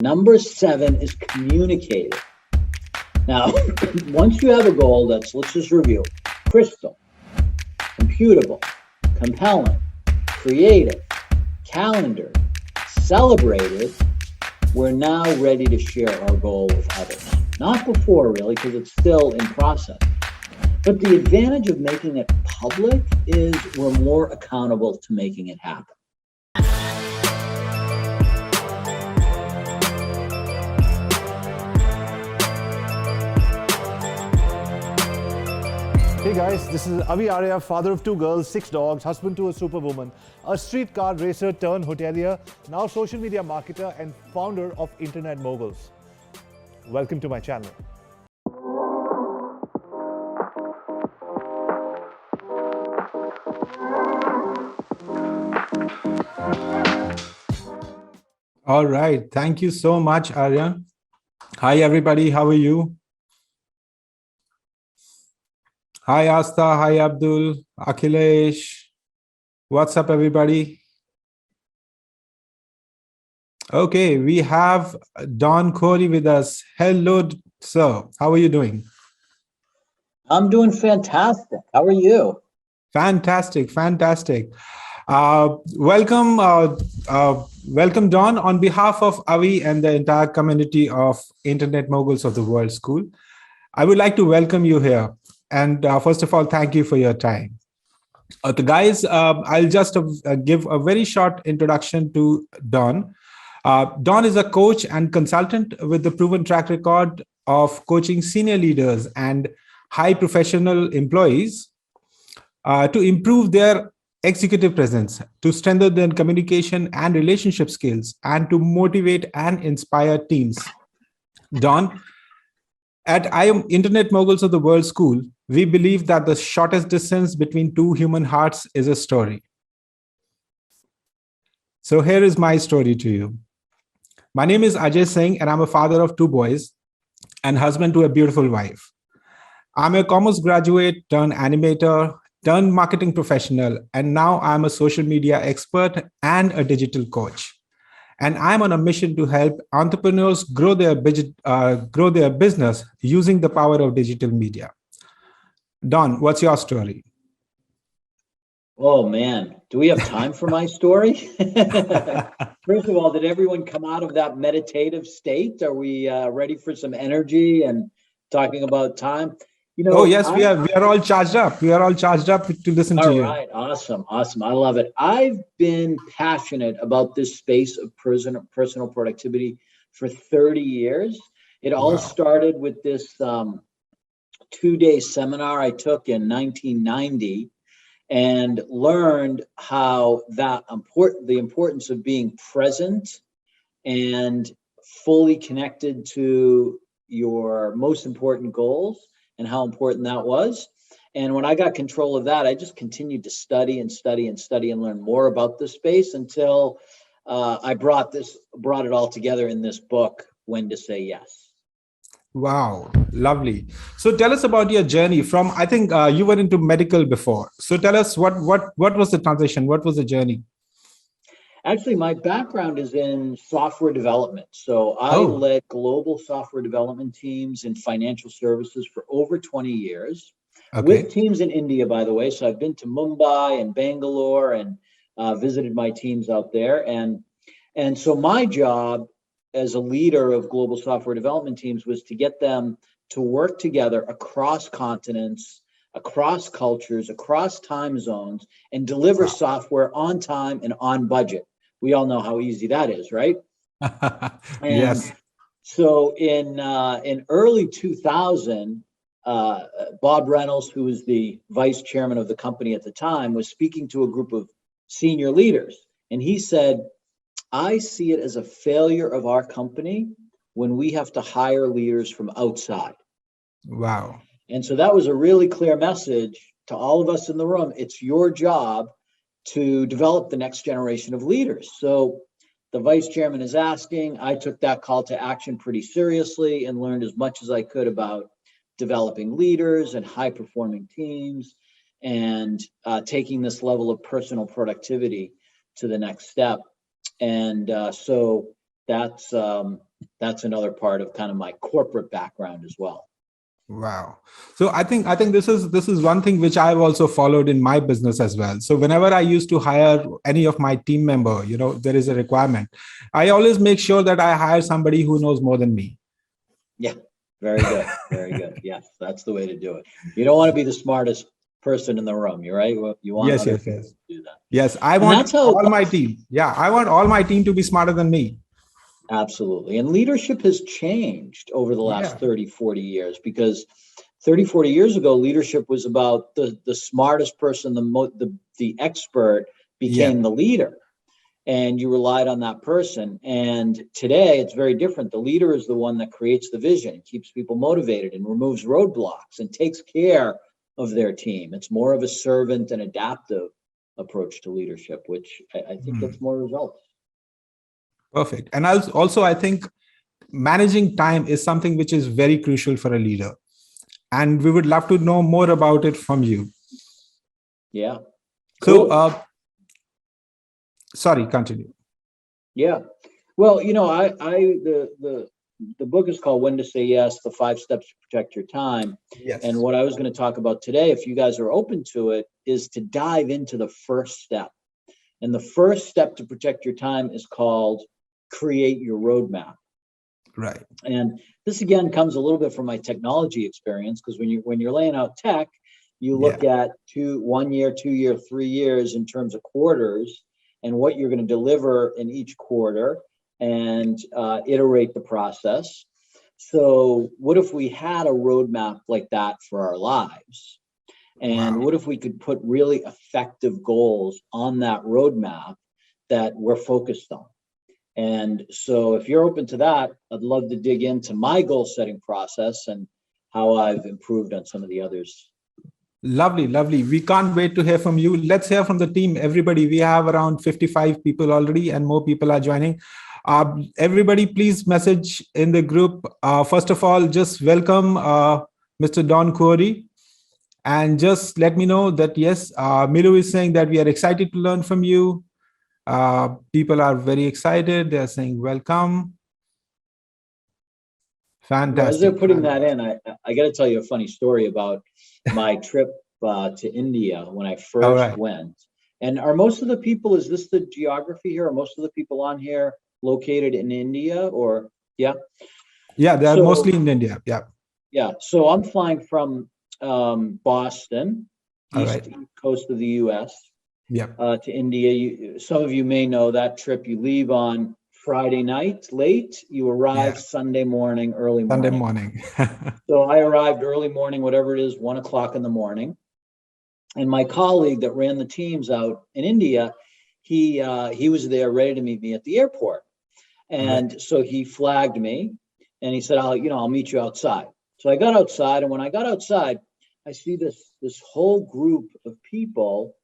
Number 7 is communicating. Now, once you have a goal let's just review. Crystal, computable, compelling, creative, calendar, celebrated, we're now ready to share our goal with others. Not before, really, because it's still in process. But the advantage of making it public is we're more accountable to making it happen. Hey guys, this is AskAviArya, father of 2 girls, 6 dogs, husband to a superwoman, a street car racer turned hotelier, now social media marketer and founder of Internet Moguls. Welcome to my channel. All right. Thank you so much, Arya. Hi, everybody. How are you? Hi, Asta. Hi, Abdul. Akhilesh. What's up, everybody? Okay, we have Don Khouri with us. Hello, sir. How are you doing? I'm doing fantastic. How are you? Fantastic, fantastic. Welcome, Don. On behalf of Avi and the entire community of Internet Moguls of the World School, I would like to welcome you here. And first of all, thank you for your time. Guys, I'll just give a very short introduction to Don. Don is a coach and consultant with the proven track record of coaching senior leaders and high professional employees to improve their executive presence, to strengthen their communication and relationship skills, and to motivate and inspire teams. Don, at Internet Moguls of the World School, we believe that the shortest distance between 2 human hearts is a story. So here is my story to you. My name is Ajay Singh, and I'm a father of 2 boys and husband to a beautiful wife. I'm a commerce graduate turned animator, turned marketing professional, and now I'm a social media expert and a digital coach. And I'm on a mission to help entrepreneurs grow their business using the power of digital media. Don, what's your story? Oh man, do we have time for my story? First of all, did everyone come out of that meditative state? Are we ready for some energy and talking about time? You know, oh yes, we are all charged up. We are all charged up to listen to you. All right, awesome. I love it. I've been passionate about this space of personal productivity for 30 years. It all started with this 2-day seminar I took in 1990 and learned how the importance of being present and fully connected to your most important goals and how important that was. And when I got control of that, I just continued to study and learn more about this space until I brought it all together in this book, When to Say Yes. Wow, lovely. So tell us about your journey from, I think you were into medical before. So tell us what was the transition? What was the journey? Actually, my background is in software development. So I led global software development teams in financial services for over 20 years with teams in India, by the way. So I've been to Mumbai and Bangalore and visited my teams out there. And so my job as a leader of global software development teams was to get them to work together across continents, across cultures, across time zones, and deliver software on time and on budget. We all know how easy that is, right? Yes. So in early 2000, Bob Reynolds, who was the vice chairman of the company at the time, was speaking to a group of senior leaders. And he said, I see it as a failure of our company when we have to hire leaders from outside. Wow. And so that was a really clear message to all of us in the room. It's your job to develop the next generation of leaders. So the vice chairman is asking, I took that call to action pretty seriously and learned as much as I could about developing leaders and high performing teams and taking this level of personal productivity to the next step. And so that's another part of kind of my corporate background as well. Wow. So I think this is one thing which I've also followed in my business as well. So whenever I used to hire any of my team member, there is a requirement, I always make sure that I hire somebody who knows more than me. Yeah, very good. Very good. Yes, that's the way to do it. You don't want to be the smartest person in the room. You're right. You want Yes, other yes, people yes. to do that. Yes, I And want that's how all my team. Yeah, I want all my team to be smarter than me. absolutely. And leadership has changed over the last Yeah. 30, 40 years, because 30, 40 years ago, leadership was about the smartest person, the expert became the leader, and you relied on that person. And today it's very different. The leader is the one that creates the vision, keeps people motivated, and removes roadblocks and takes care of their team. It's more of a servant and adaptive approach to leadership, which I think gets more results. Perfect. And also, I think managing time is something which is very crucial for a leader. And we would love to know more about it from you. Yeah. Cool. So, sorry, continue. Yeah. Well, the book is called When to Say Yes, the 5 Steps to Protect Your Time. Yes. And what I was going to talk about today, if you guys are open to it, is to dive into the first step. And the first step to protect your time is called create your roadmap. Right. And this again comes a little bit from my technology experience, because when you're laying out tech, you look at 1 year, 2 year, 3 years in terms of quarters and what you're going to deliver in each quarter, and iterate the process. So what if we had a roadmap like that for our lives? And what if we could put really effective goals on that roadmap that we're focused on? And so if you're open to that, I'd love to dig into my goal setting process and how I've improved on some of the others. Lovely, lovely. We can't wait to hear from you. Let's hear from the team. Everybody, we have around 55 people already, and more people are joining. Everybody, please message in the group. First of all, just welcome Mr. Don Khouri. And just let me know that, yes, Milu is saying that we are excited to learn from you. People are very excited. They're saying welcome. Fantastic. As they're putting that in, I got to tell you a funny story about my trip to India when I first went. And are most of the people, is this the geography here? Are most of the people on here located in India, or yeah? Yeah, they are mostly in India. Yeah. Yeah. So I'm flying from Boston, east coast of the US, to India. Some of you may know that trip. You leave on Friday night late, you arrive Sunday morning, early morning. Sunday morning. So I arrived early morning, whatever it is, 1 o'clock in the morning. And my colleague that ran the teams out in India, he was there ready to meet me at the airport. And so he flagged me and he said, I'll meet you outside. So I got outside, and when I got outside, I see this whole group of people,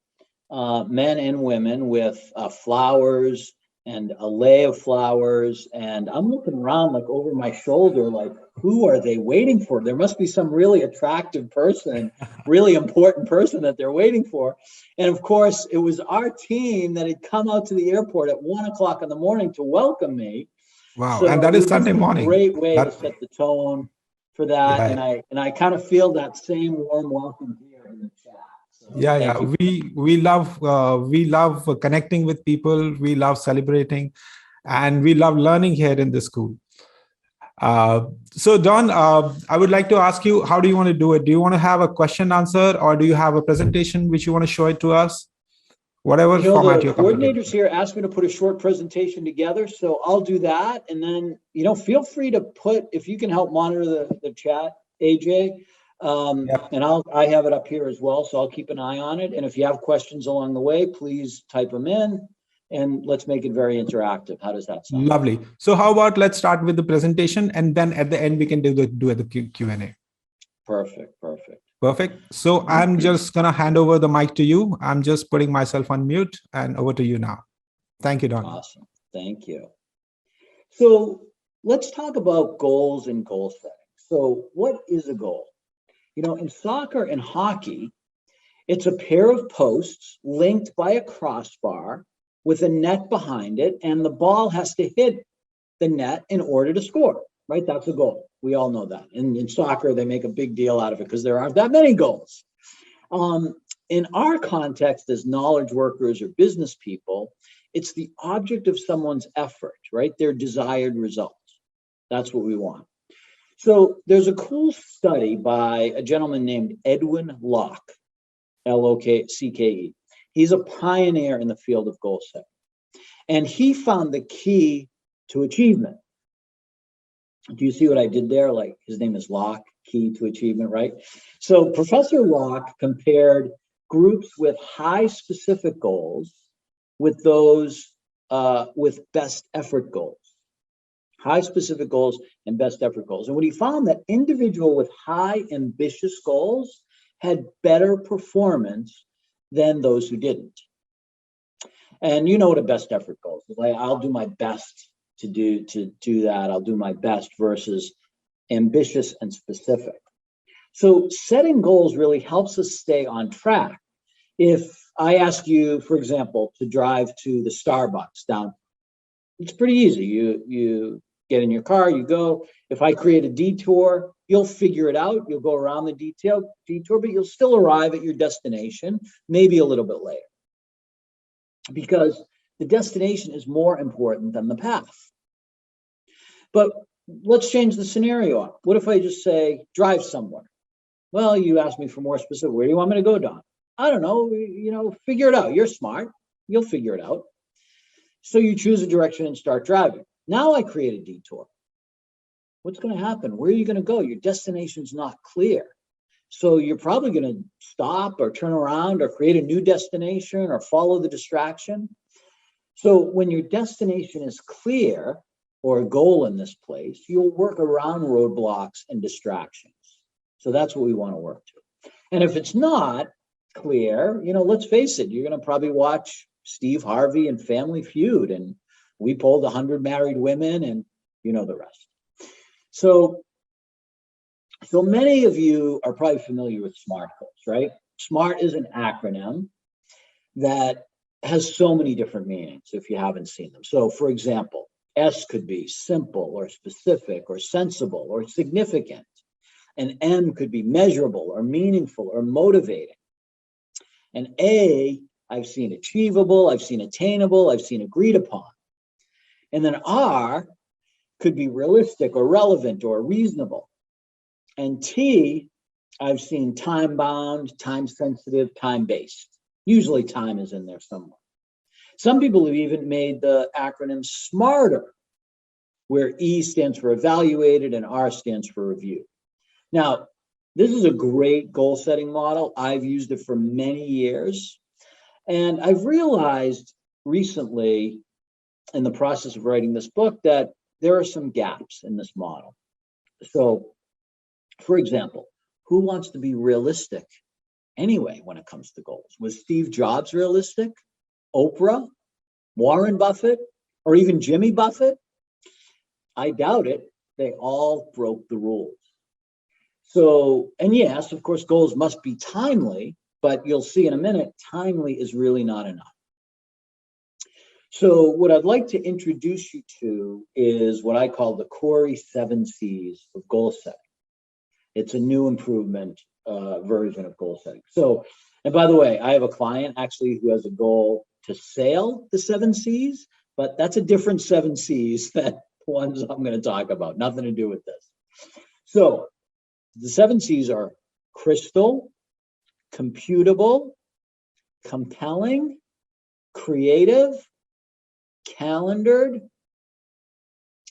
men and women, with flowers and a lei of flowers. And I'm looking around like over my shoulder, like, who are they waiting for? There must be some really attractive person, really important person that they're waiting for. And of course, it was our team that had come out to the airport at 1 o'clock in the morning to welcome me. Wow. So and that is Sunday morning. Great way to set the tone for that. And I kind of feel that same warm welcome here in the chat. So we love connecting with people. We love celebrating, and we love learning here in the school. So Don, I would like to ask you, how do you want to do it? Do you want to have a question answer, or do you have a presentation which you want to show it to us? Whatever format you're comfortable with. The coordinators here asked me to put a short presentation together, so I'll do that. And then, feel free to put, if you can help monitor the chat, AJ, and I have it up here as well, so I'll keep an eye on it. And if you have questions along the way, please type them in, and let's make it very interactive. How does that sound? Lovely. So how about let's start with the presentation, and then at the end we can do the Q&A. Perfect. So I'm just going to hand over the mic to you. I'm just putting myself on mute, and over to you now. Thank you, Don. Awesome. Thank you. So let's talk about goals and goal setting. So what is a goal? In soccer and hockey, it's a pair of posts linked by a crossbar with a net behind it, and the ball has to hit the net in order to score, right? That's a goal. We all know that. And in soccer, they make a big deal out of it because there aren't that many goals. In our context as knowledge workers or business people, it's the object of someone's effort, right? Their desired results. That's what we want. So there's a cool study by a gentleman named Edwin Locke, Locke. He's a pioneer in the field of goal setting. And he found the key to achievement. Do you see what I did there? Like, his name is Locke, key to achievement, right? So Professor Locke compared groups with high specific goals with those with best effort goals. High specific goals and best effort goals. And what he found, that individual with high ambitious goals had better performance than those who didn't. And you know what a best effort goal is. Like, I'll do my best to do that. I'll do my best versus ambitious and specific. So setting goals really helps us stay on track. If I ask you, for example, to drive to the Starbucks down, it's pretty easy. You get in your car, you go. If I create a detour, you'll figure it out. You'll go around the detour, but you'll still arrive at your destination, maybe a little bit later. Because the destination is more important than the path. But let's change the scenario up. What if I just say, drive somewhere? Well, you asked me for more specific. Where do you want me to go, Don? I don't know, figure it out. You're smart. You'll figure it out. So you choose a direction and start driving. Now I create a detour. What's going to happen? Where are you going to go? Your destination's not clear. So you're probably going to stop or turn around or create a new destination or follow the distraction. So when your destination is clear, or a goal in this place, you'll work around roadblocks and distractions. So that's what we want to work to. And if it's not clear, let's face it, you're going to probably watch Steve Harvey and Family Feud, and we polled 100 married women, and you know the rest. So many of you are probably familiar with SMART goals, right? SMART is an acronym that has so many different meanings if you haven't seen them. So for example, S could be simple or specific or sensible or significant. And M could be measurable or meaningful or motivating. And A, I've seen achievable, I've seen attainable, I've seen agreed upon. And then R could be realistic or relevant or reasonable. And T, I've seen time-bound, time-sensitive, time-based. Usually time is in there somewhere. Some people have even made the acronym SMARTER, where E stands for evaluated and R stands for review. Now, this is a great goal-setting model. I've used it for many years. And I've realized recently in the process of writing this book that there are some gaps in this model. So, for example, who wants to be realistic anyway when it comes to goals? Was Steve Jobs realistic? Oprah? Warren Buffett? Or even Jimmy Buffett? I doubt it. They all broke the rules. So, and yes, of course, goals must be timely, but you'll see in a minute, timely is really not enough. So what I'd like to introduce you to is what I call the Khouri 7 C's of goal setting. It's a new improvement version of goal setting. So, and by the way, I have a client actually who has a goal to sail the 7 C's, but that's a different 7 C's than the ones I'm going to talk about. Nothing to do with this. So the 7 C's are crystal, computable, compelling, creative, calendared,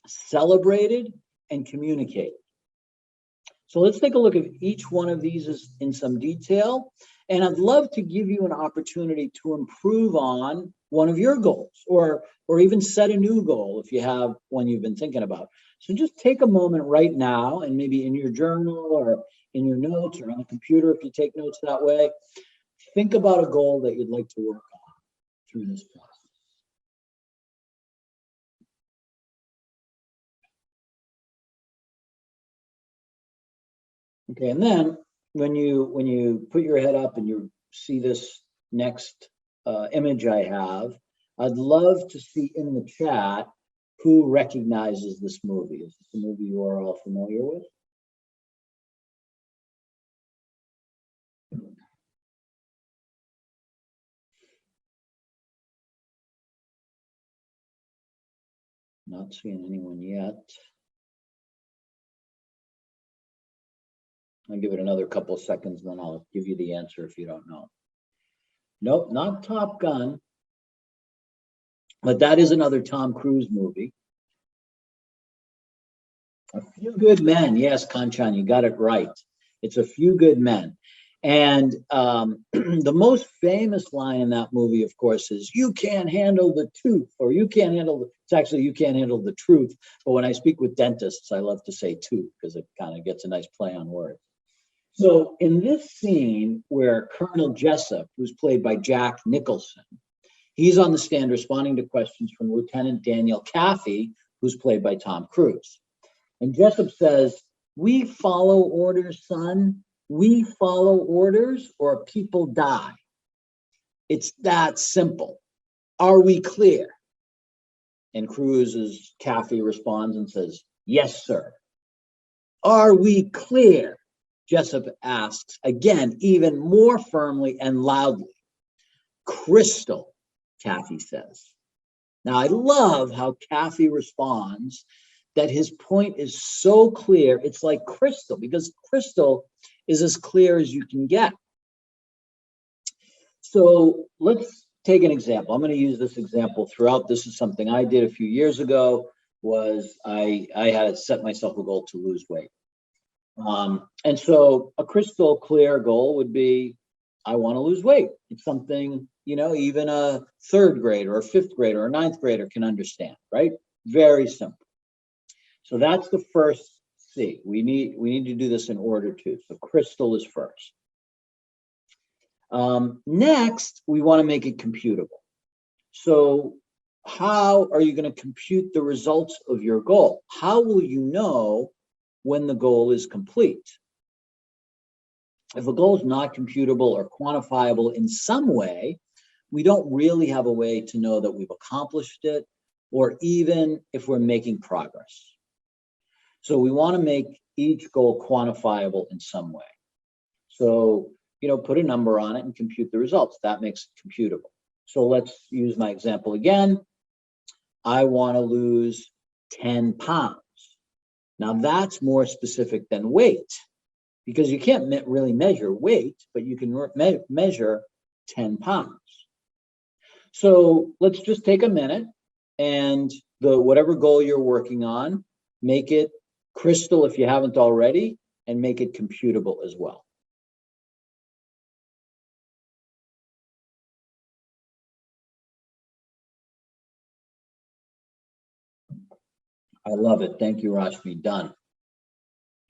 celebrated, and communicated. So let's take a look at each one of these in some detail. And I'd love to give you an opportunity to improve on one of your goals, or even set a new goal if you have one you've been thinking about. So just take a moment right now, and maybe in your journal or in your notes or on the computer if you take notes that way, think about a goal that you'd like to work on through this process. Okay, and then when you put your head up and you see this next image I have, I'd love to see in the chat who recognizes this movie? Is this a movie you are all familiar with? Not seeing anyone yet. I'll give it another couple of seconds, and then I'll give you the answer if you don't know. Nope, not Top Gun. But that is another Tom Cruise movie. A Few Good Men. Yes, Kanchan, you got it right. It's A Few Good Men. And the most famous line in that movie, of course, is "You can't handle the tooth," or "You can't handle it's actually "You can't handle the truth." But when I speak with dentists, I love to say tooth because it kind of gets a nice play on words. So in this scene where Colonel Jessup, who's played by Jack Nicholson, he's on the stand responding to questions from Lieutenant Daniel Kaffee, who's played by Tom Cruise. And Jessup says, "We follow orders, son. We follow orders or people die. It's that simple. Are we clear?" And Cruise's Kaffee responds and says, "Yes, sir." "Are we clear?" Jessup asks again, even more firmly and loudly. "Crystal," Kaffee says. Now, I love how Kaffee responds that his point is so clear, it's like crystal, because crystal is as clear as you can get. So let's take an example. I'm going to use this example throughout. This is something I did a few years ago, was I had set myself a goal to lose weight. And so a crystal clear goal would be, I want to lose weight. It's something, even a third grader or fifth grader or ninth grader can understand, right? Very simple. So that's the first C. We need to do this in order too. So crystal is first. Next, we want to make it computable. So how are you going to compute the results of your goal? How will you know when the goal is complete? If a goal is not computable or quantifiable in some way, we don't really have a way to know that we've accomplished it, or even if we're making progress. So we want to make each goal quantifiable in some way. So, put a number on it and compute the results. That makes it computable. So let's use my example again. I want to lose 10 pounds. Now that's more specific than weight, because you can't really measure weight, but you can measure 10 pounds. So let's just take a minute and whatever goal you're working on, make it crystal if you haven't already, and make it computable as well. I love it. Thank you, Rashmi. Done.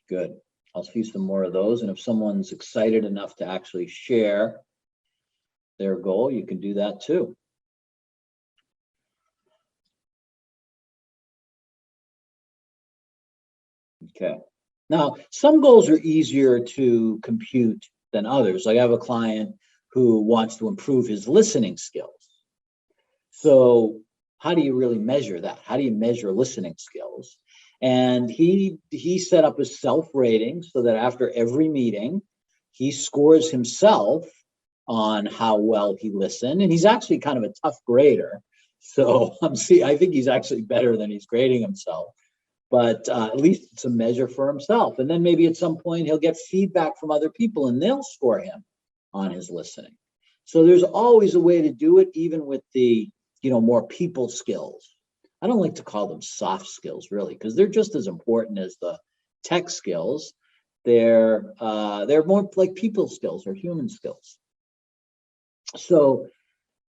Good. I'll see some more of those. And if someone's excited enough to actually share their goal, you can do that too. Okay. Now, some goals are easier to compute than others. Like I have a client who wants to improve his listening skills. So how do you really measure that? How do you measure listening skills? And he set up a self-rating so that after every meeting, he scores himself on how well he listened. And he's actually kind of a tough grader. So I think he's actually better than he's grading himself. But at least it's a measure for himself. And then maybe at some point he'll get feedback from other people and they'll score him on his listening. So there's always a way to do it, even with the more people skills. I don't like to call them soft skills, really, because they're just as important as the tech skills. They're more like people skills or human skills. So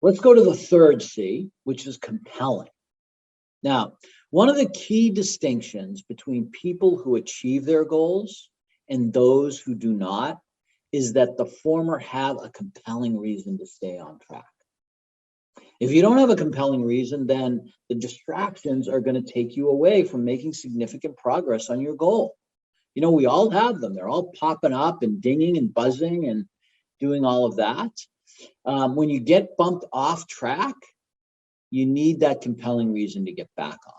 let's go to the third C, which is compelling. Now, one of the key distinctions between people who achieve their goals and those who do not is that the former have a compelling reason to stay on track. If you don't have a compelling reason, then the distractions are going to take you away from making significant progress on your goal. We all have them. They're all popping up and dinging and buzzing and doing all of that. When you get bumped off track, you need that compelling reason to get back on.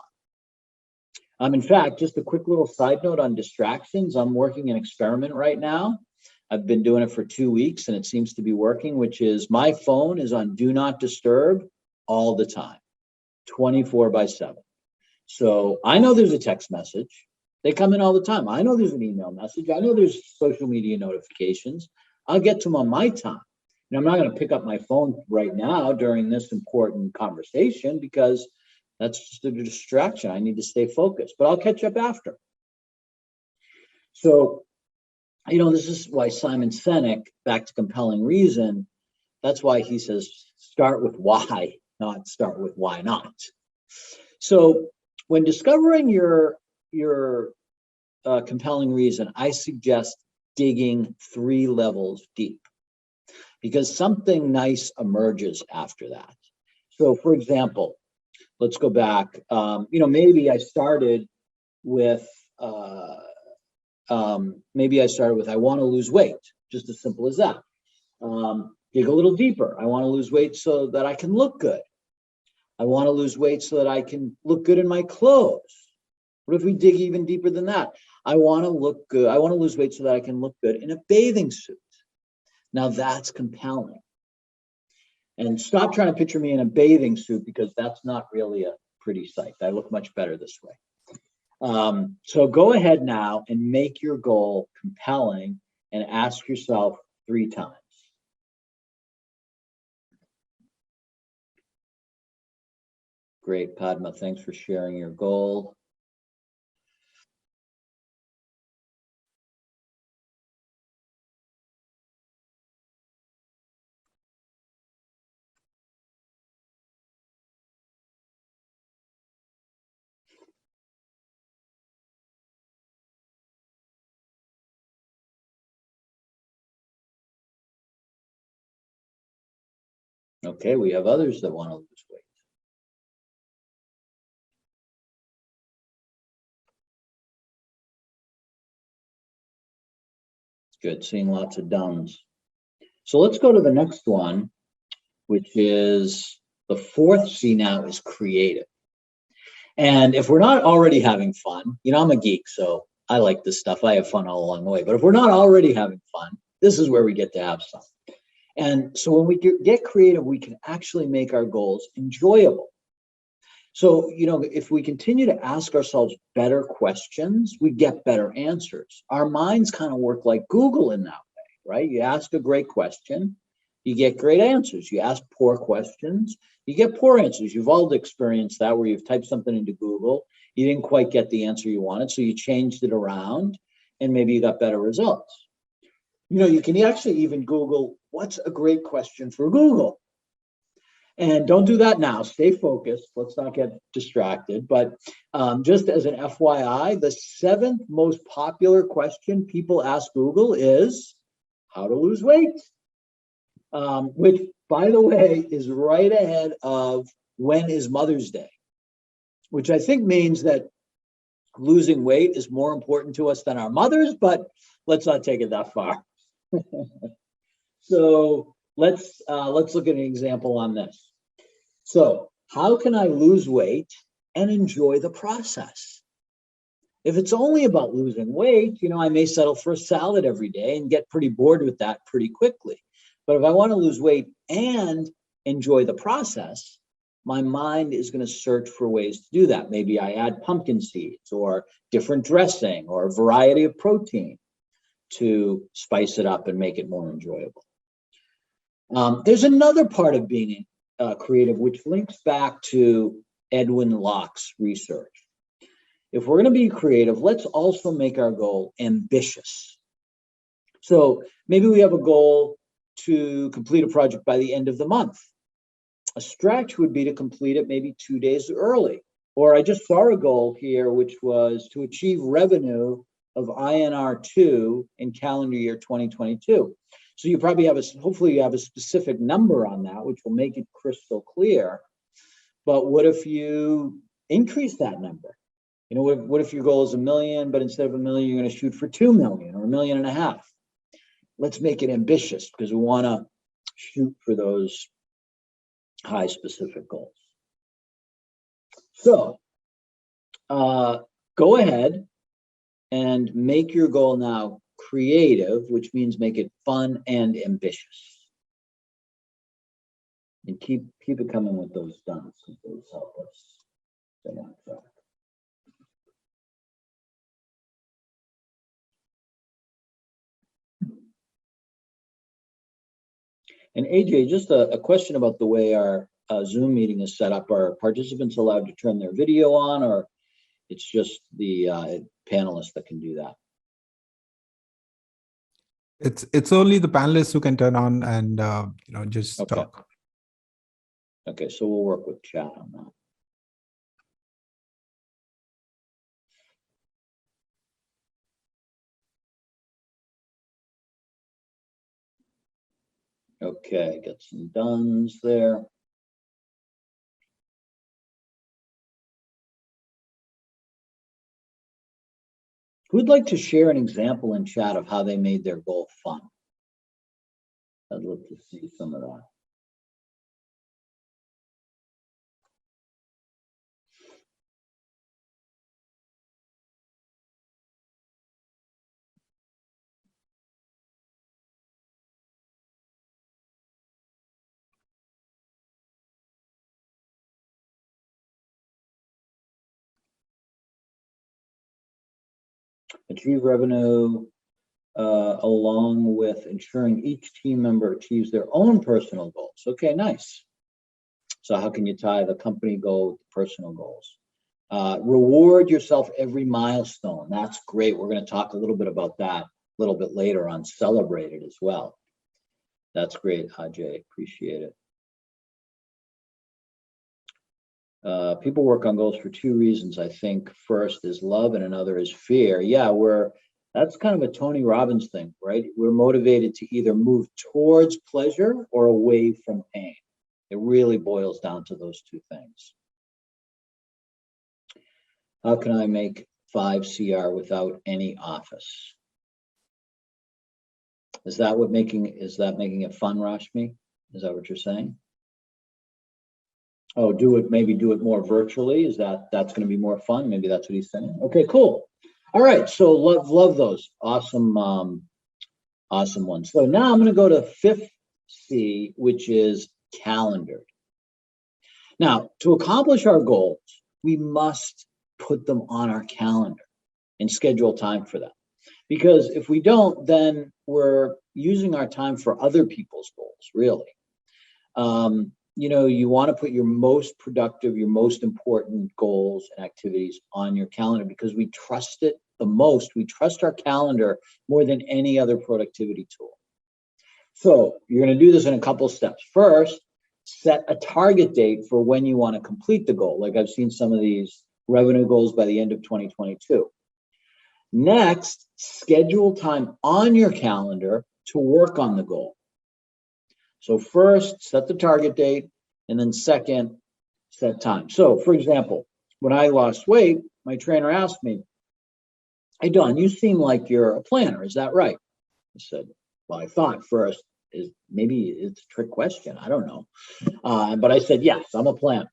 In fact, just a quick little side note on distractions. I'm working an experiment right now. I've been doing it for 2 weeks and it seems to be working, which is my phone is on do not disturb all the time, 24/7. So I know there's a text message. They come in all the time. I know there's an email message. I know there's social media notifications. I'll get to them on my time. And I'm not going to pick up my phone right now during this important conversation because that's just a distraction. I need to stay focused, but I'll catch up after. So, this is why Simon Sinek, back to compelling reason, that's why he says, start with why, not start with why not. So when discovering your compelling reason, I suggest digging 3 levels deep because something nice emerges after that. So for example, let's go back, maybe I started with, I want to lose weight, just as simple as that. Dig a little deeper. I want to lose weight so that I can look good. I want to lose weight so that I can look good in my clothes. What if we dig even deeper than that? I want to look good. I want to lose weight so that I can look good in a bathing suit. Now that's compelling. And stop trying to picture me in a bathing suit because that's not really a pretty sight. I look much better this way. So go ahead now and make your goal compelling and ask yourself 3 times. Great, Padma. Thanks for sharing your goal. Okay, we have others that want to lose weight. Good, seeing lots of duns. So let's go to the next one, which is the 4th C now is creative. And if we're not already having fun, I'm a geek, so I like this stuff. I have fun all along the way. But if we're not already having fun, this is where we get to have some. And so when we get creative, we can actually make our goals enjoyable. So, if we continue to ask ourselves better questions, we get better answers. Our minds kind of work like Google in that way, right? You ask a great question, you get great answers. You ask poor questions, you get poor answers. You've all experienced that where you've typed something into Google, you didn't quite get the answer you wanted, so you changed it around and maybe you got better results. You can actually even Google, what's a great question for Google? And don't do that now. Stay focused. Let's not get distracted. But just as an FYI, the 7th most popular question people ask Google is how to lose weight, which, by the way, is right ahead of when is Mother's Day, which I think means that losing weight is more important to us than our mothers, but let's not take it that far. So let's look at an example on this. So how can I lose weight and enjoy the process? If it's only about losing weight, I may settle for a salad every day and get pretty bored with that pretty quickly. But if I want to lose weight and enjoy the process, my mind is going to search for ways to do that. Maybe I add pumpkin seeds or different dressing or a variety of protein to spice it up and make it more enjoyable. There's another part of being creative, which links back to Edwin Locke's research. If we're going to be creative, let's also make our goal ambitious. So maybe we have a goal to complete a project by the end of the month. A stretch would be to complete it maybe 2 days early. Or I just saw a goal here, which was to achieve revenue of INR 2 in calendar year 2022. So you probably have hopefully you have a specific number on that, which will make it crystal clear. But what if you increase that number? What if your goal is 1 million, but instead of 1 million, you're going to shoot for 2 million or 1.5 million? Let's make it ambitious because we want to shoot for those high specific goals. So Go ahead and make your goal now creative, which means make it fun and ambitious. And keep it coming with those done. Those help us stay on track. And AJ, just a question about the way our Zoom meeting is set up. Are participants allowed to turn their video on, or it's just the panelists that can do that? It's only the panelists who can turn on and just talk. Okay, so we'll work with chat on that. Okay, get some dones there. Who'd like to share an example in chat of how they made their goal fun? I'd love to see some of that. Achieve revenue along with ensuring each team member achieves their own personal goals. Okay, nice. So how can you tie the company goal with the personal goals? Reward yourself every milestone. That's great. We're going to talk a little bit about that a little bit later on Celebrate It as well. That's great, Ajay. Appreciate it. People work on goals for two reasons, I think. First is love and another is fear. Yeah, that's kind of a Tony Robbins thing, right? We're motivated to either move towards pleasure or away from pain. It really boils down to those two things. How can I make 5 CR without any office? Is that making it fun, Rashmi? Is that what you're saying? Oh, maybe do it more virtually. That's going to be more fun? Maybe that's what he's saying. Okay, cool. All right, so love those. Awesome, awesome ones. So now I'm going to go to 5th C, which is calendared. Now, to accomplish our goals, we must put them on our calendar and schedule time for them. Because if we don't, then we're using our time for other people's goals, really. You want to put your most productive, your most important goals and activities on your calendar because we trust it the most. We trust our calendar more than any other productivity tool. So you're going to do this in a couple steps. First, set a target date for when you want to complete the goal. Like I've seen some of these revenue goals by the end of 2022. Next, schedule time on your calendar to work on the goal. So first, set the target date, and then second, set time. So for example, when I lost weight, my trainer asked me, "Hey, Don, you seem like you're a planner. Is that right?" I said, well, I thought first maybe it's a trick question. I don't know. But I said, yes, I'm a planner.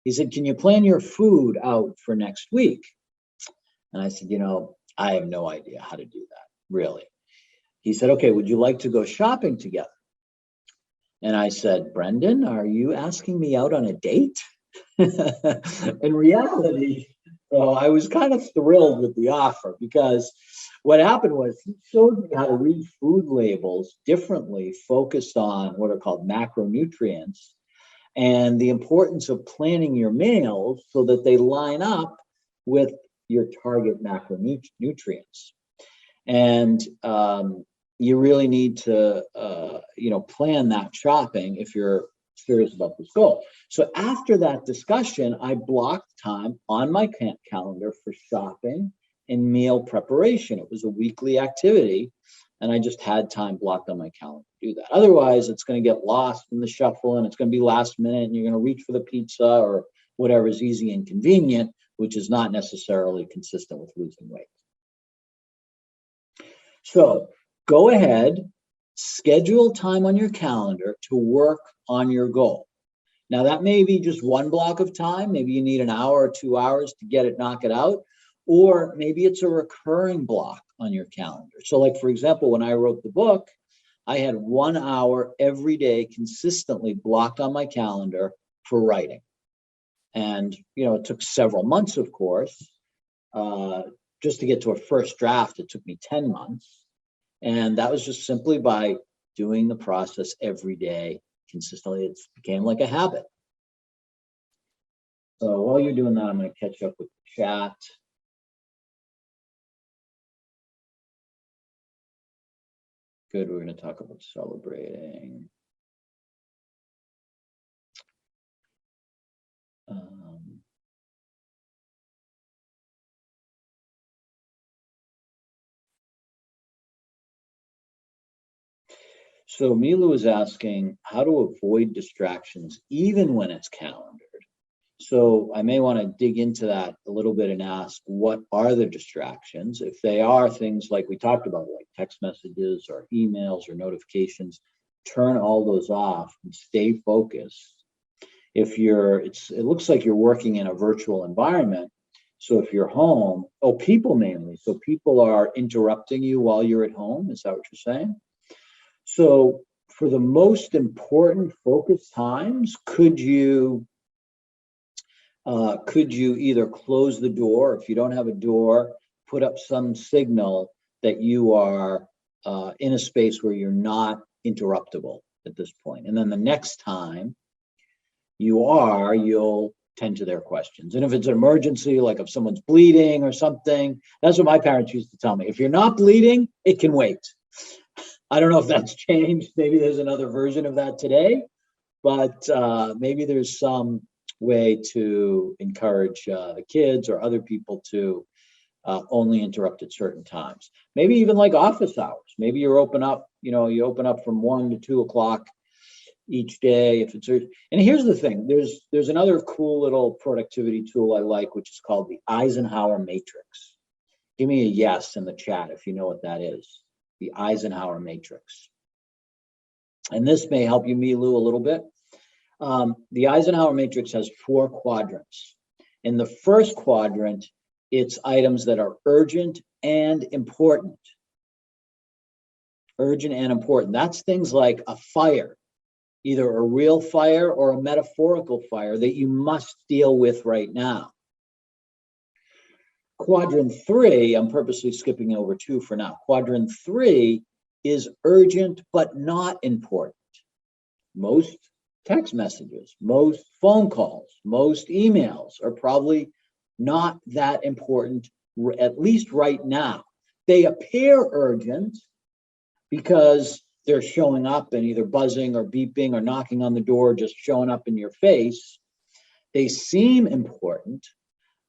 He said, can you plan your food out for next week? And I said, I have no idea how to do that, really. He said, okay, would you like to go shopping together? And I said, Brendan, are you asking me out on a date? In reality, I was kind of thrilled with the offer because what happened was he showed me how to read food labels differently, focused on what are called macronutrients and the importance of planning your meals so that they line up with your target macronutrients. And you really need to, plan that shopping if you're serious about this goal. So after that discussion, I blocked time on my calendar for shopping and meal preparation. It was a weekly activity, and I just had time blocked on my calendar to do that. Otherwise, it's going to get lost in the shuffle, and it's going to be last minute, and you're going to reach for the pizza or whatever is easy and convenient, which is not necessarily consistent with losing weight. So go ahead, schedule time on your calendar to work on your goal. Now that may be just one block of time. Maybe you need an hour or 2 hours to knock it out. or maybe it's a recurring block on your calendar. So like, for example, when I wrote the book, I had 1 hour every day consistently blocked on my calendar for writing. And, it took several months, of course, just to get to a first draft. It took me 10 months. And that was just simply by doing the process every day consistently. It became like a habit. So while you're doing that, I'm going to catch up with the chat. Good, we're going to talk about celebrating. So Milu is asking how to avoid distractions even when it's calendared. So I may want to dig into that a little bit and ask, what are the distractions? If they are things like we talked about, like text messages or emails or notifications, turn all those off and stay focused. If it looks like you're working in a virtual environment. So if you're home, people mainly. So people are interrupting you while you're at home. Is that what you're saying? So for the most important focus times, could you either close the door? If you don't have a door, put up some signal that you are in a space where you're not interruptible at this point. And then the next time you'll tend to their questions. And if it's an emergency, like if someone's bleeding or something, that's what my parents used to tell me. If you're not bleeding, it can wait. I don't know if that's changed. Maybe there's another version of that today, but maybe there's some way to encourage the kids or other people to only interrupt at certain times. Maybe even like office hours. Maybe you open up from 1 to 2 o'clock each day. And here's the thing, there's another cool little productivity tool I like, which is called the Eisenhower Matrix. Give me a yes in the chat if you know what that is. The Eisenhower Matrix. And this may help you, Milu, a little bit. The Eisenhower Matrix has 4 quadrants. In the first quadrant, it's items that are urgent and important. Urgent and important. That's things like a fire, either a real fire or a metaphorical fire that you must deal with right now. Quadrant 3, I'm purposely skipping over 2 for now. Quadrant 3 is urgent but not important. Most text messages, most phone calls, most emails are probably not that important, at least right now. They appear urgent because they're showing up and either buzzing or beeping or knocking on the door, just showing up in your face. They seem important,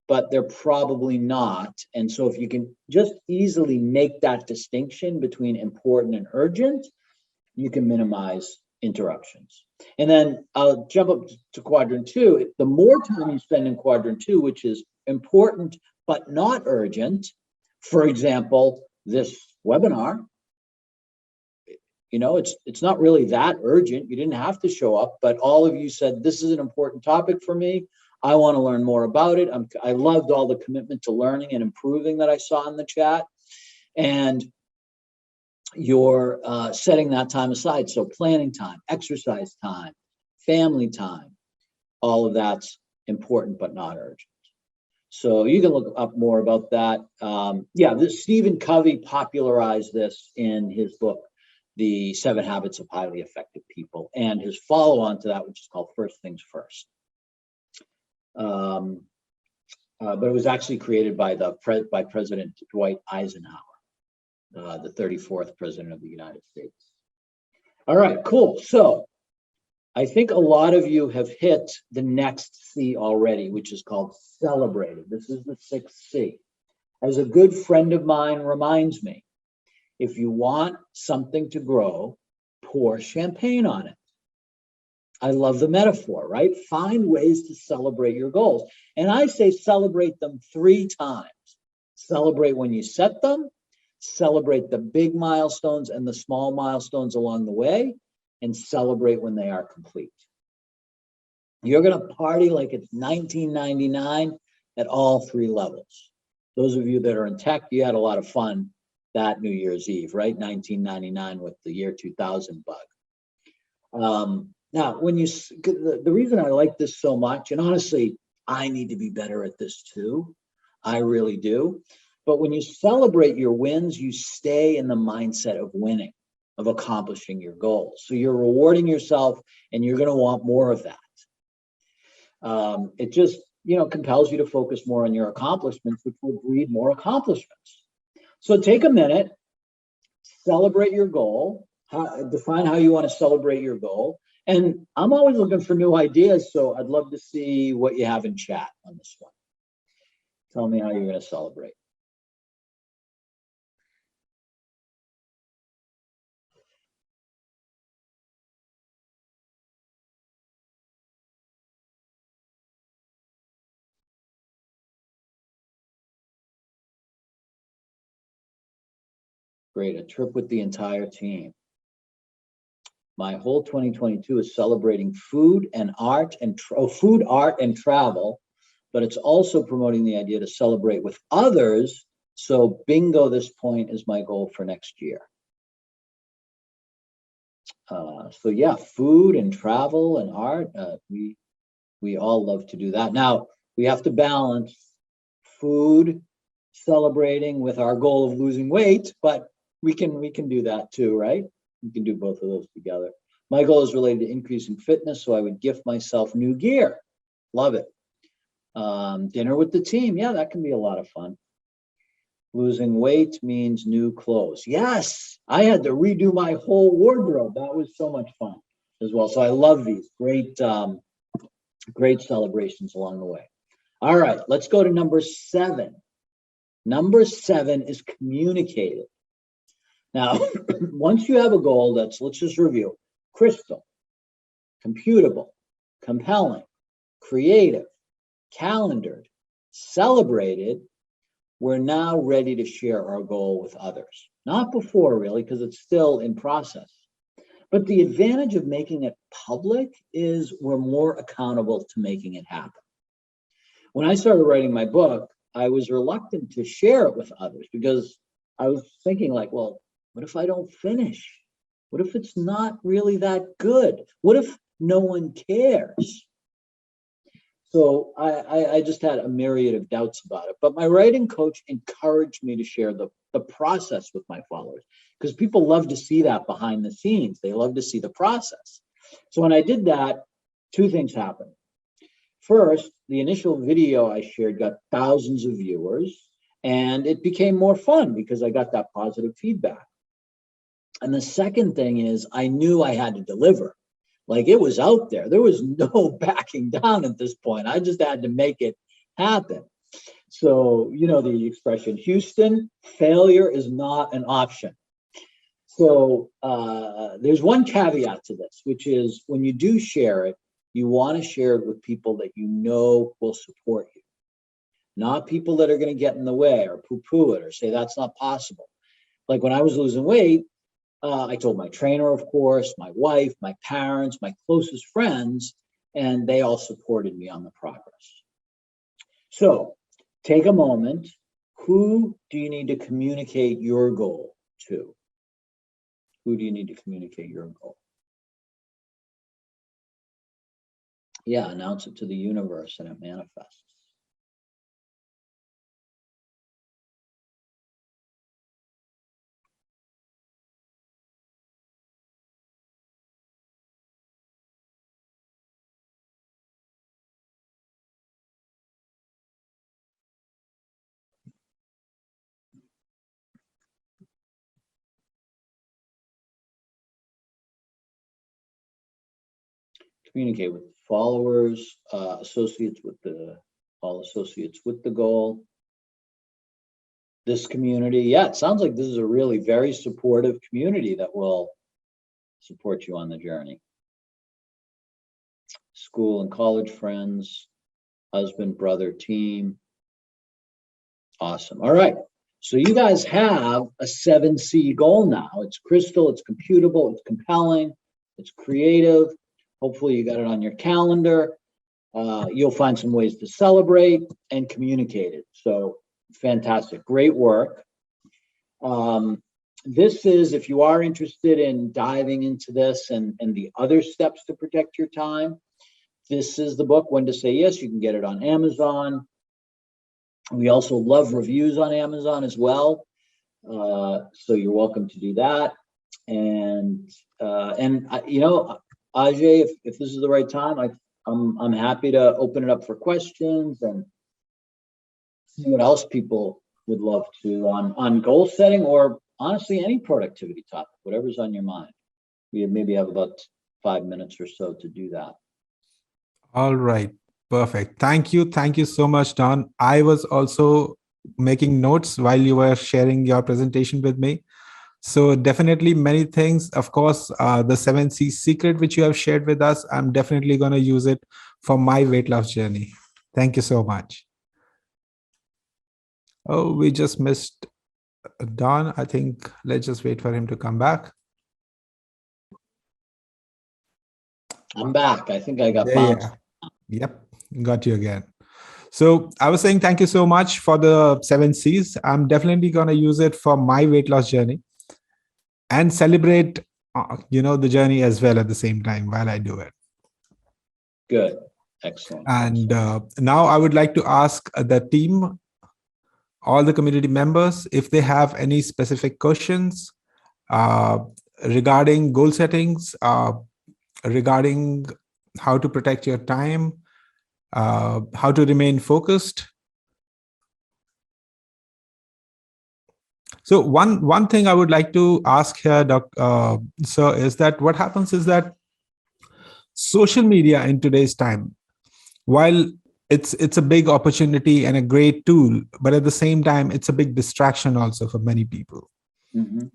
but they're probably not. And so if you can just easily make that distinction between important and urgent, you can minimize interruptions. And then I'll jump up to quadrant 2. The more time you spend in quadrant 2, which is important but not urgent, for example, this webinar, it's not really that urgent. You didn't have to show up, but all of you said, this is an important topic for me. I want to learn more about it. I loved all the commitment to learning and improving that I saw in the chat. And you're setting that time aside. So planning time, exercise time, family time, all of that's important but not urgent. So you can look up more about that. Stephen Covey popularized this in his book, The 7 Habits of Highly Effective People, and his follow-on to that, which is called First Things First. But it was actually created by President Dwight Eisenhower, the 34th president of the United States. All right, cool. So I think a lot of you have hit the next C already, which is called celebrated. This is the 6th C. As a good friend of mine reminds me, if you want something to grow, pour champagne on it. I love the metaphor, right? Find ways to celebrate your goals. And I say celebrate them 3 times. Celebrate when you set them, celebrate the big milestones and the small milestones along the way, and celebrate when they are complete. You're going to party like it's 1999 at all 3 levels. Those of you that are in tech, you had a lot of fun that New Year's Eve, right? 1999 with the year 2000 bug. Now, the reason I like this so much, and honestly, I need to be better at this too. I really do. But when you celebrate your wins, you stay in the mindset of winning, of accomplishing your goals. So you're rewarding yourself, and you're going to want more of that. It just, compels you to focus more on your accomplishments, which will breed more accomplishments. So take a minute, celebrate your goal, define how you want to celebrate your goal. And I'm always looking for new ideas, so I'd love to see what you have in chat on this one. Tell me how you're going to celebrate. Great, a trip with the entire team. My whole 2022 is celebrating food, art, and travel, but it's also promoting the idea to celebrate with others. So bingo, this point is my goal for next year. So yeah, food and travel and art, we all love to do that. Now, we have to balance food, celebrating with our goal of losing weight, but we can do that too, right? We can do both of those together. My goal is related to increasing fitness, so I would gift myself new gear. Love it. Dinner with the team. Yeah, that can be a lot of fun. Losing weight means new clothes. Yes, I had to redo my whole wardrobe. That was so much fun as well. So I love these great celebrations along the way. All right, let's go to number 7. Number 7 is communicating. Now, once you have a goal let's just review: crystal, computable, compelling, creative, calendared, celebrated, we're now ready to share our goal with others. Not before, really, because it's still in process. But the advantage of making it public is we're more accountable to making it happen. When I started writing my book, I was reluctant to share it with others because I was thinking like, well, what if I don't finish? What if it's not really that good? What if no one cares? So I just had a myriad of doubts about it. But my writing coach encouraged me to share the process with my followers, because people love to see that behind the scenes. They love to see the process. So when I did that, 2 things happened. First, the initial video I shared got thousands of viewers, and it became more fun because I got that positive feedback. And the second thing is I knew I had to deliver. Like, it was out there. There was no backing down at this point. I just had to make it happen. So, you know the expression, Houston, failure is not an option. So there's one caveat to this, which is when you do share it, you want to share it with people that you know will support you, not people that are going to get in the way or poo-poo it or say that's not possible. Like when I was losing weight, I told my trainer, of course, my wife, my parents, my closest friends, and they all supported me on the progress. So take a moment. Who do you need to communicate your goal to? Who do you need to communicate your goal? Yeah, announce it to the universe and it manifests. Communicate with followers, associates with the goal. This community, yeah, it sounds like this is a really very supportive community that will support you on the journey. School and college friends, husband, brother, team. Awesome. All right. So you guys have a 7C goal now. It's crystal, it's computable, it's compelling, it's creative. Hopefully you got it on your calendar. You'll find some ways to celebrate and communicate it. So fantastic. Great work. This is, if you are interested in diving into this and the other steps to protect your time, this is the book, When to Say Yes. You can get it on Amazon. We also love reviews on Amazon as well. So you're welcome to do that. And you know, Ajay, if this is the right time, I'm happy to open it up for questions and see what else people would love to on goal setting, or honestly any productivity topic, whatever's on your mind. We maybe have about 5 minutes or so to do that. All right. Perfect. Thank you. Thank you so much, Don. I was also making notes while you were sharing your presentation with me. So definitely many things. Of course, the 7C secret, which you have shared with us, I'm definitely going to use it for my weight loss journey. Thank you so much. Oh, we just missed Don. I think let's just wait for him to come back. I'm back. I think I got Yeah, bounced. Yep, got you again. So I was saying thank you so much for the 7Cs. I'm definitely going to use it for my weight loss journey and celebrate, the journey as well at the same time while I do it. Good. Excellent. And now I would like to ask the team, all the community members, if they have any specific questions regarding goal settings, regarding how to protect your time, how to remain focused. So one thing I would like to ask here, sir, is that what happens is that social media in today's time, while it's a big opportunity and a great tool, but at the same time, it's a big distraction also for many people. Mm-hmm.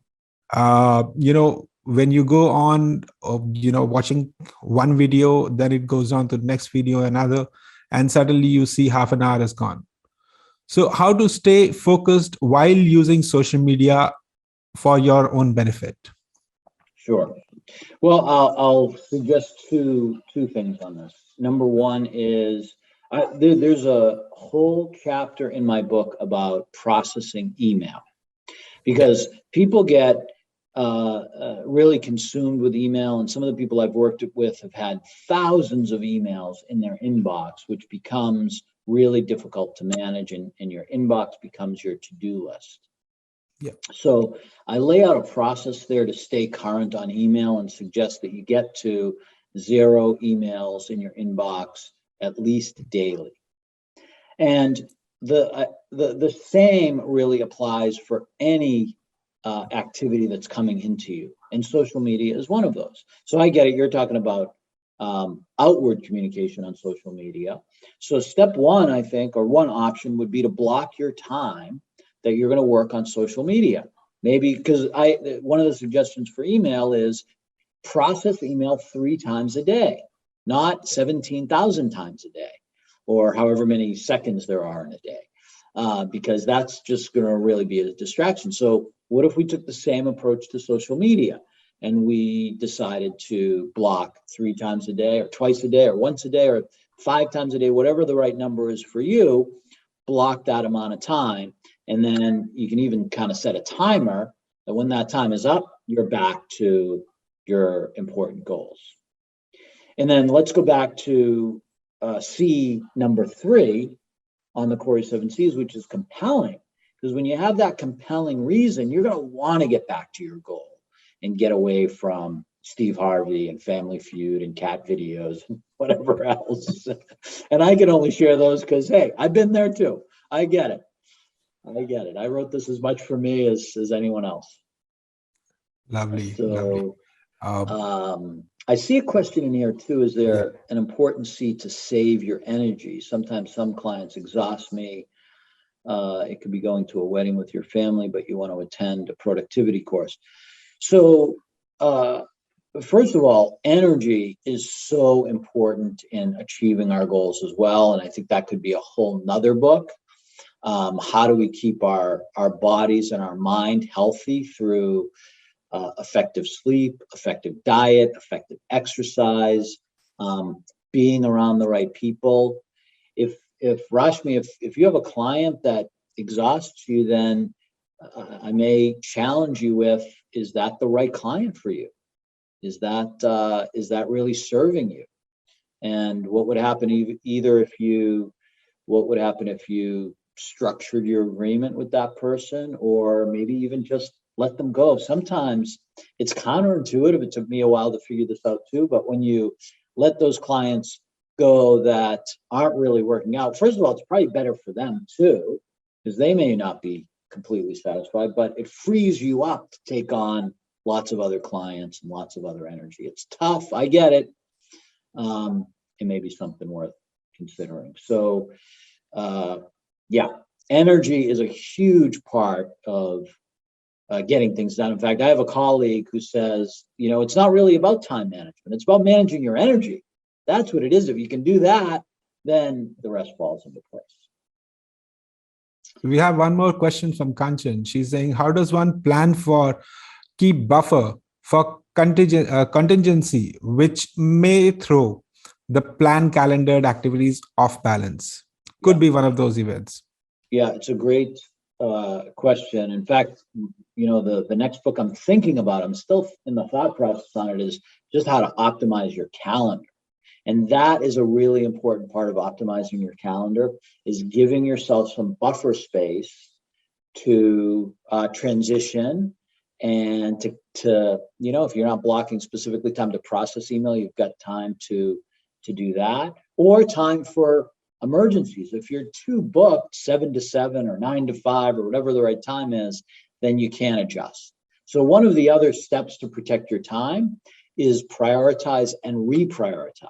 When you go on, watching one video, then it goes on to the next video, another, and suddenly you see half an hour is gone. So how to stay focused while using social media for your own benefit? Sure. Well, I'll suggest two things on this. Number one is there's a whole chapter in my book about processing email, because people get really consumed with email, and some of the people I've worked with have had thousands of emails in their inbox, which becomes really difficult to manage, and your inbox becomes your to-do list. Yeah. So I lay out a process there to stay current on email and suggest that you get to 0 emails in your inbox at least daily. And the same really applies for any activity that's coming into you, and social media is one of those. So I get it. You're talking about outward communication on social media. So step one, I think, or one option would be to block your time that you're going to work on social media. Maybe because one of the suggestions for email is process email 3 times a day, not 17,000 times a day, or however many seconds there are in a day, because that's just going to really be a distraction. So what if we took the same approach to social media, and we decided to block 3 times a day, or twice a day, or once a day, or 5 times a day, whatever the right number is for you, block that amount of time. And then you can even kind of set a timer that when that time is up, you're back to your important goals. And then let's go back to C number 3 on the Khouri 7 Cs, which is compelling. Because when you have that compelling reason, you're going to want to get back to your goal and get away from Steve Harvey and Family Feud and cat videos and whatever else. And I can only share those because, hey, I've been there too. I get it. I wrote this as much for me as anyone else. Lovely. So, lovely. I see a question in here too. Is there an important C to save your energy? Sometimes some clients exhaust me. It could be going to a wedding with your family, but you want to attend a productivity course. So, first of all, energy is so important in achieving our goals as well. And I think that could be a whole nother book. How do we keep our bodies and our mind healthy through effective sleep, effective diet, effective exercise, being around the right people. If Rashmi, if you have a client that exhausts you, then I may challenge you with, is that the right client for you? Is that really serving you? And what would happen what would happen if you structured your agreement with that person, or maybe even just let them go? Sometimes it's counterintuitive. It took me a while to figure this out too, but when you let those clients go that aren't really working out, first of all, it's probably better for them too, because they may not be completely satisfied, but it frees you up to take on lots of other clients and lots of other energy. It's tough, I get it. It may be something worth considering. So yeah, energy is a huge part of getting things done. In fact, I have a colleague who says, it's not really about time management. It's about managing your energy. That's what it is. If you can do that, then the rest falls into place. We have one more question from Kanchan. She's saying, how does one plan for keep buffer for contingency, which may throw the planned calendared activities off balance? Could be one of those events. Yeah, it's a great question. In fact, the next book I'm thinking about, I'm still in the thought process on it, is just how to optimize your calendar. And that is a really important part of optimizing your calendar, is giving yourself some buffer space to transition, and to if you're not blocking specifically time to process email, you've got time to do that, or time for emergencies. If you're too booked 7 to 7 or 9 to 5 or whatever the right time is, then you can adjust. So one of the other steps to protect your time is prioritize and reprioritize.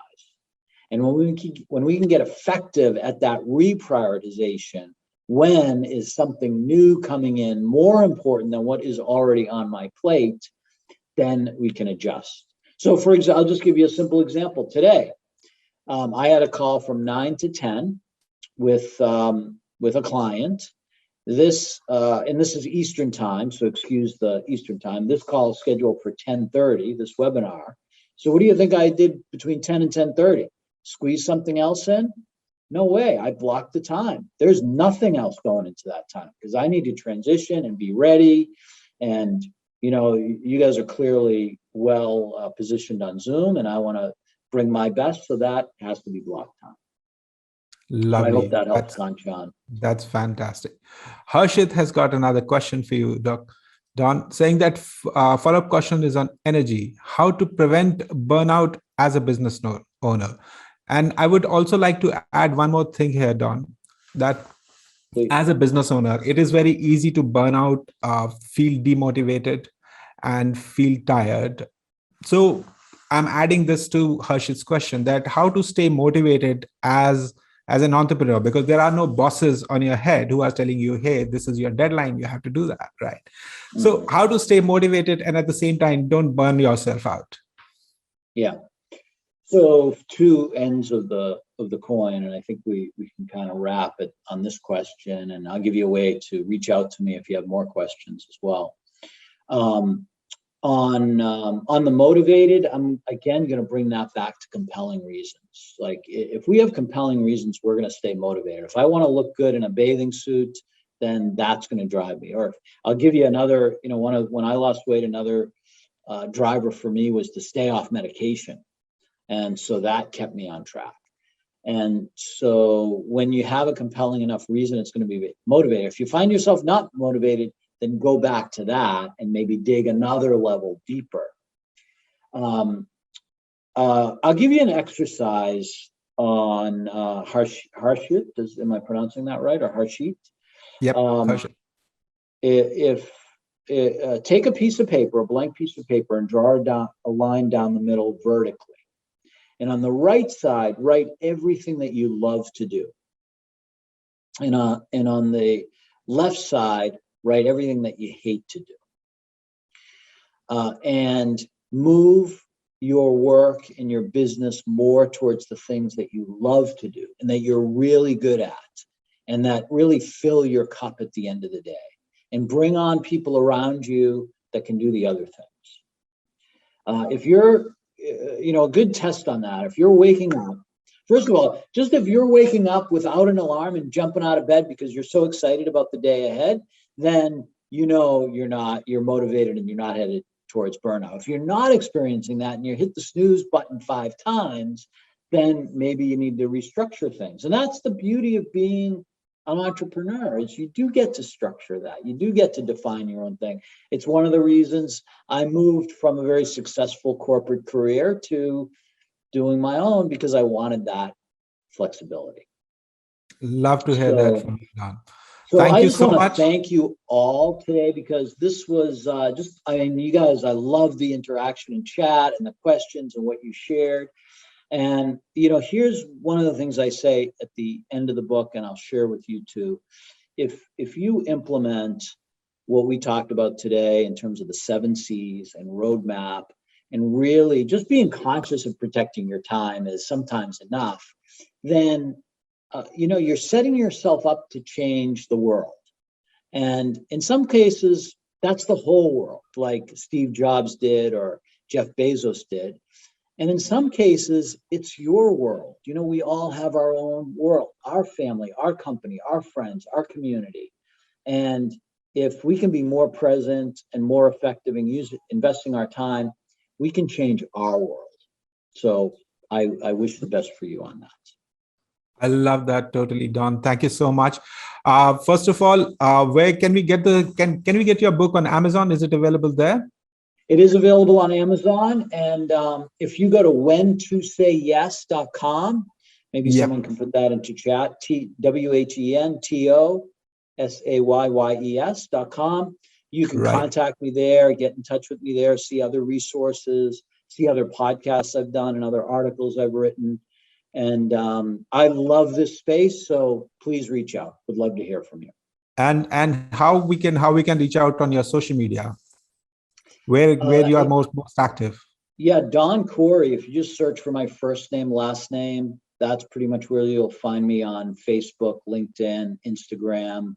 And when we can get effective at that reprioritization, when is something new coming in more important than what is already on my plate, then we can adjust. So for example, I'll just give you a simple example. Today, I had a call from 9 to 10 with a client. This is Eastern time, so excuse the Eastern time. This call is scheduled for 10:30, this webinar. So what do you think I did between 10 and 10:30? Squeeze something else in? No way. I blocked the time. There's nothing else going into that time, because I need to transition and be ready. And you guys are clearly well positioned on Zoom, and I want to bring my best, so that has to be block time. Lovely. I hope that helps, Kanchan. That's fantastic. Harshit has got another question for you, Don, saying that follow-up question is on energy, how to prevent burnout as a business owner. And I would also like to add one more thing here, Don, that Please. As a business owner, it is very easy to burn out, feel demotivated, and feel tired. So I'm adding this to Harshit's question, that how to stay motivated as an entrepreneur, because there are no bosses on your head who are telling you, hey, this is your deadline, you have to do that, right? Mm-hmm. So how to stay motivated and at the same time don't burn yourself out? Yeah. So two ends of the coin, and I think we can kind of wrap it on this question, and I'll give you a way to reach out to me if you have more questions as well. On the motivated, I'm again going to bring that back to compelling reasons. Like, if we have compelling reasons, we're going to stay motivated. If I want to look good in a bathing suit, then that's going to drive me. Or I'll give you another, when I lost weight, another driver for me was to stay off medication. And so that kept me on track. And so when you have a compelling enough reason, it's going to be motivated. If you find yourself not motivated, then go back to that and maybe dig another level deeper. I'll give you an exercise on Harshit. Am I pronouncing that right, or Harshit? Yep. Harshit. Take a piece of paper, a blank piece of paper, and draw a line down the middle vertically. And on the right side, write everything that you love to do. And on the left side, write everything that you hate to do. And move your work and your business more towards the things that you love to do and that you're really good at, and that really fill your cup at the end of the day. And bring on people around you that can do the other things. If you're, a good test on that, if you're waking up First of all, just if you're waking up without an alarm and jumping out of bed because you're so excited about the day ahead, then you're motivated and you're not headed towards burnout. If you're not experiencing that and you hit the snooze button 5 times, then maybe you need to restructure things. And that's the beauty of being an entrepreneur, is you do get to structure that. You do get to define your own thing. It's one of the reasons I moved from a very successful corporate career to doing my own, because I wanted that flexibility. Love to hear that from you, Don. So Thank I you just so want to much. thank you all today, because this was you guys, I love the interaction in chat and the questions and what you shared. And, here's one of the things I say at the end of the book, and I'll share with you too. If you implement what we talked about today in terms of the 7 C's and roadmap, and really just being conscious of protecting your time is sometimes enough, then, you're setting yourself up to change the world. And in some cases, that's the whole world, like Steve Jobs did or Jeff Bezos did. And in some cases, it's your world. We all have our own world, our family, our company, our friends, our community. And if we can be more present and more effective in investing our time, we can change our world. So I wish the best for you on that. I love that totally, Don. Thank you so much. First of all, where can we get can we get your book on Amazon? Is it available there? It is available on Amazon. And if you go to whentosayyes.com, maybe someone can put that into chat, WHENTOSAYYES.com. You can contact me there, get in touch with me there, see other resources, see other podcasts I've done and other articles I've written. And I love this space, so please reach out. Would love to hear from you. And how we can reach out on your social media, where you are most active? Yeah, Don Khouri. If you just search for my first name, last name, that's pretty much where you'll find me on Facebook, LinkedIn, Instagram.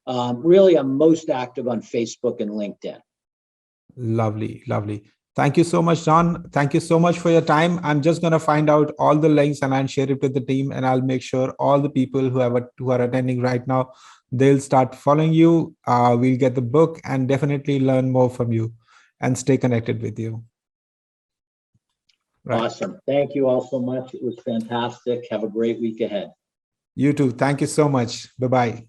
Really, I'm most active on Facebook and LinkedIn. Lovely. Thank you so much, Don. Thank you so much for your time. I'm just going to find out all the links and I'll share it with the team, and I'll make sure all the people who are attending right now, they'll start following you. We'll get the book and definitely learn more from you and stay connected with you. Right. Awesome. Thank you all so much. It was fantastic. Have a great week ahead. You too. Thank you so much. Bye-bye.